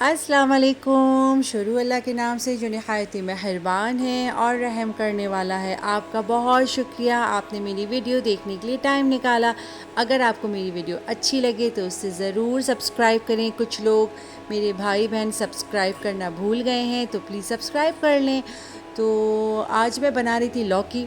السلام علیکم۔ شروع اللہ کے نام سے جو نہایت ہی مہربان ہے اور رحم کرنے والا ہے۔ آپ کا بہت شکریہ، آپ نے میری ویڈیو دیکھنے کے لیے ٹائم نکالا۔ اگر آپ کو میری ویڈیو اچھی لگے تو اسے ضرور سبسکرائب کریں۔ کچھ لوگ میرے بھائی بہن سبسکرائب کرنا بھول گئے ہیں تو پلیز سبسکرائب کر لیں۔ تو آج میں بنا رہی تھی لوکی،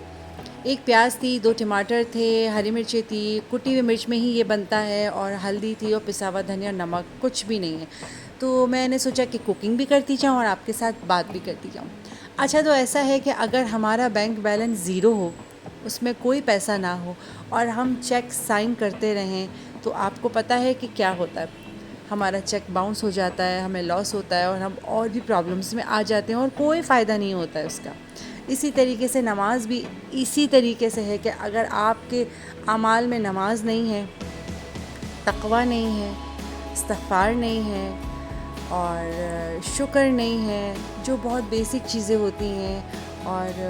ایک پیاز تھی، 2 ٹماٹر تھے، ہری مرچیں تھی، کٹی ہوئی مرچ میں ہی یہ بنتا ہے، اور ہلدی تھی اور پسا ہوا دھنیا اور نمک، کچھ بھی نہیں ہے۔ تو میں نے سوچا کہ کوکنگ بھی کرتی جاؤں اور آپ کے ساتھ بات بھی کرتی جاؤں۔ اچھا، تو ایسا ہے کہ اگر ہمارا بینک بیلنس زیرو ہو، اس میں کوئی پیسہ نہ ہو، اور ہم چیک سائن کرتے رہیں، تو آپ کو پتہ ہے کہ کیا ہوتا ہے؟ ہمارا چیک باؤنس ہو جاتا ہے، ہمیں لاس ہوتا ہے، اور ہم اور بھی پرابلمس میں آ جاتے ہیں اور کوئی فائدہ نہیں ہوتا ہے اس کا۔ اسی طریقے سے نماز بھی اسی طریقے سے ہے کہ اگر آپ کے اعمال میں نماز نہیں ہے، تقوی نہیں ہے، استغفار نہیں ہے، اور شکر نہیں ہے، جو بہت بیسک چیزیں ہوتی ہیں، اور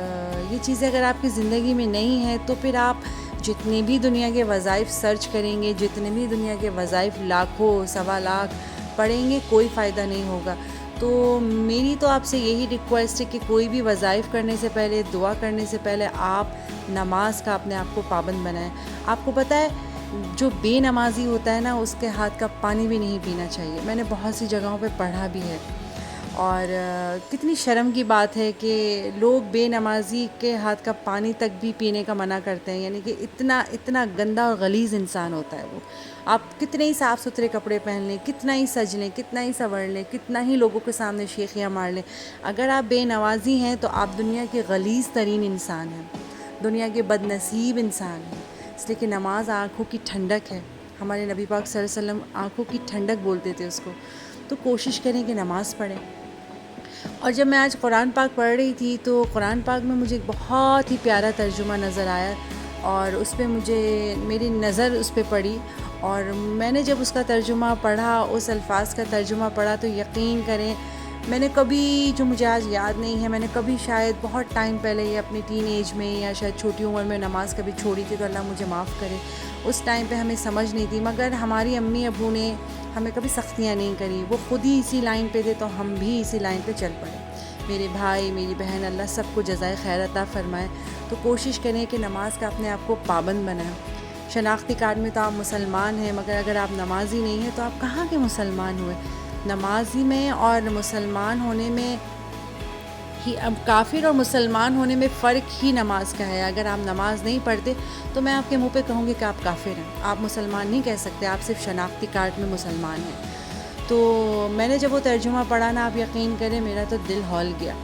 یہ چیزیں اگر آپ کی زندگی میں نہیں ہیں، تو پھر آپ جتنے بھی دنیا کے وظائف سرچ کریں گے، جتنے بھی دنیا کے وظائف لاکھوں سوا لاکھ پڑھیں گے، کوئی فائدہ نہیں ہوگا۔ تو میری تو آپ سے یہی ریکویسٹ ہے کہ کوئی بھی وظائف کرنے سے پہلے، دعا کرنے سے پہلے آپ نماز کا اپنے آپ کو پابند بنائیں۔ آپ کو پتہ ہے، جو بے نمازی ہوتا ہے نا، اس کے ہاتھ کا پانی بھی نہیں پینا چاہیے۔ میں نے بہت سی جگہوں پہ پڑھا بھی ہے، اور کتنی شرم کی بات ہے کہ لوگ بے نمازی کے ہاتھ کا پانی تک بھی پینے کا منع کرتے ہیں، یعنی کہ اتنا گندا اور غلیظ انسان ہوتا ہے وہ۔ آپ کتنے ہی صاف ستھرے کپڑے پہن لیں، کتنا ہی سج لیں، کتنا ہی سنور لیں، کتنا ہی لوگوں کے سامنے شیخیاں مار لیں، اگر آپ بے نمازی ہیں تو آپ دنیا کے غلیظ ترین انسان ہیں، دنیا کے بد نصیب انسان ہیں۔ اس لیے کہ نماز آنکھوں کی ٹھنڈک ہے۔ ہمارے نبی پاک صلی اللہ علیہ وسلم آنکھوں کی ٹھنڈک بولتے تھے اس کو۔ تو کوشش کریں کہ نماز پڑھیں۔ اور جب میں آج قرآن پاک پڑھ رہی تھی تو قرآن پاک میں مجھے ایک بہت ہی پیارا ترجمہ نظر آیا، اور اس پہ میری نظر اس پہ پڑی، اور میں نے جب اس کا ترجمہ پڑھا، اس الفاظ کا ترجمہ پڑھا، تو یقین کریں میں نے کبھی، جو مجھے آج یاد نہیں ہے، میں نے کبھی شاید بہت ٹائم پہلے، یا اپنی ٹین ایج میں، یا شاید چھوٹی عمر میں نماز کبھی چھوڑی تھی، تو اللہ مجھے معاف کرے۔ اس ٹائم پہ ہمیں سمجھ نہیں تھی، مگر ہماری امی ابو نے ہمیں کبھی سختیاں نہیں کری، وہ خود ہی اسی لائن پہ تھے، تو ہم بھی اسی لائن پہ چل پڑے۔ میرے بھائی، میری بہن، اللہ سب کو جزائے خیر عطا فرمائے۔ تو کوشش کریں کہ نماز کا اپنے آپ کو پابند بنائیں۔ شناختی کارڈ میں تو آپ مسلمان ہیں، مگر اگر آپ نمازی نہیں ہیں تو آپ کہاں کے مسلمان ہوئے؟ نمازی میں اور مسلمان ہونے میں ہی، اب کافر اور مسلمان ہونے میں فرق ہی نماز کا ہے۔ اگر آپ نماز نہیں پڑھتے تو میں آپ کے منہ پہ کہوں گی کہ آپ کافر ہیں، آپ مسلمان نہیں کہہ سکتے، آپ صرف شناختی کارڈ میں مسلمان ہیں۔ تو میں نے جب وہ ترجمہ پڑھا نا، آپ یقین کریں میرا تو دل ہول گیا۔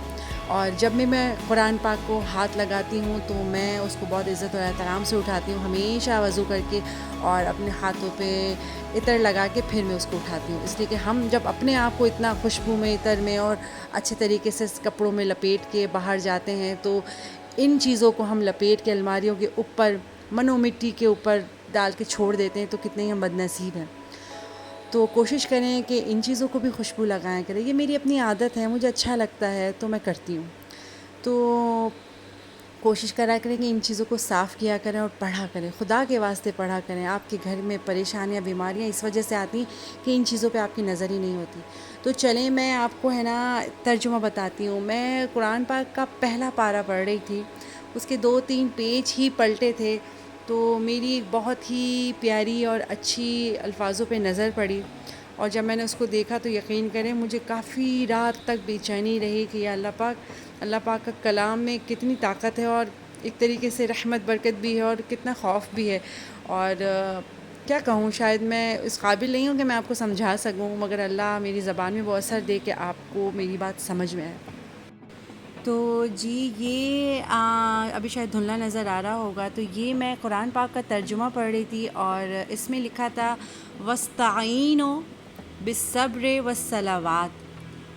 اور جب بھی میں قرآن پاک کو ہاتھ لگاتی ہوں تو میں اس کو بہت عزت اور احترام سے اٹھاتی ہوں، ہمیشہ وضو کر کے، اور اپنے ہاتھوں پہ عطر لگا کے پھر میں اس کو اٹھاتی ہوں، اس لیے کہ ہم جب اپنے آپ کو اتنا خوشبو میں، عطر میں اور اچھے طریقے سے کپڑوں میں لپیٹ کے باہر جاتے ہیں، تو ان چیزوں کو ہم لپیٹ کے الماریوں کے اوپر، من و مٹی کے اوپر ڈال کے چھوڑ دیتے ہیں، تو کتنے ہی ہم بد نصیب ہیں۔ تو کوشش کریں کہ ان چیزوں کو بھی خوشبو لگائیں کریں۔ یہ میری اپنی عادت ہے، مجھے اچھا لگتا ہے تو میں کرتی ہوں۔ تو کوشش کرا کریں کہ ان چیزوں کو صاف کیا کریں اور پڑھا کریں، خدا کے واسطے پڑھا کریں۔ آپ کے گھر میں پریشانیاں، بیماریاں اس وجہ سے آتی ہیں کہ ان چیزوں پہ آپ کی نظر ہی نہیں ہوتی۔ تو چلیں، میں آپ کو ترجمہ بتاتی ہوں۔ میں قرآن پاک کا پہلا پارہ پڑھ رہی تھی، اس کے 2-3 پیج ہی پلٹے تھے، تو میری ایک بہت ہی پیاری اور اچھی الفاظوں پہ نظر پڑی، اور جب میں نے اس کو دیکھا تو یقین کریں مجھے کافی رات تک بے چینی رہی کہ یا اللہ پاک کا کلام میں کتنی طاقت ہے، اور ایک طریقے سے رحمت، برکت بھی ہے، اور کتنا خوف بھی ہے۔ اور کیا کہوں، شاید میں اس قابل نہیں ہوں کہ میں آپ کو سمجھا سکوں، مگر اللہ میری زبان میں وہ اثر دے کہ آپ کو میری بات سمجھ میں آئے۔ تو جی، یہ ابھی شاید دھندلا نظر آ رہا ہوگا، تو یہ میں قرآن پاک کا ترجمہ پڑھ رہی تھی، اور اس میں لکھا تھا وَاسْتَعِینُوا بِالصَّبْرِ وَالصَّلَوَاتِ،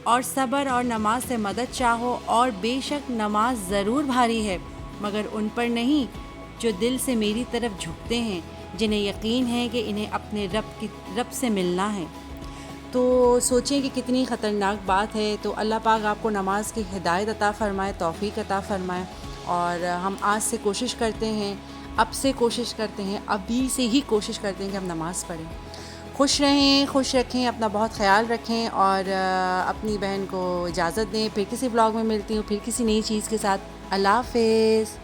اور صبر اور نماز سے مدد چاہو، اور بے شک نماز ضرور بھاری ہے، مگر ان پر نہیں جو دل سے میری طرف جھکتے ہیں، جنہیں یقین ہے کہ انہیں اپنے رب سے ملنا ہے۔ تو سوچیں کہ کتنی خطرناک بات ہے۔ تو اللہ پاک آپ کو نماز کی ہدایت عطا فرمائے، توفیق عطا فرمائے، اور ہم آج سے کوشش کرتے ہیں، اب سے کوشش کرتے ہیں، ابھی سے ہی کوشش کرتے ہیں کہ ہم نماز پڑھیں۔ خوش رہیں، خوش رکھیں، اپنا بہت خیال رکھیں، اور اپنی بہن کو اجازت دیں. پھر کسی بلاگ میں ملتی ہوں، پھر کسی نئی چیز کے ساتھ. اللہ حافظ.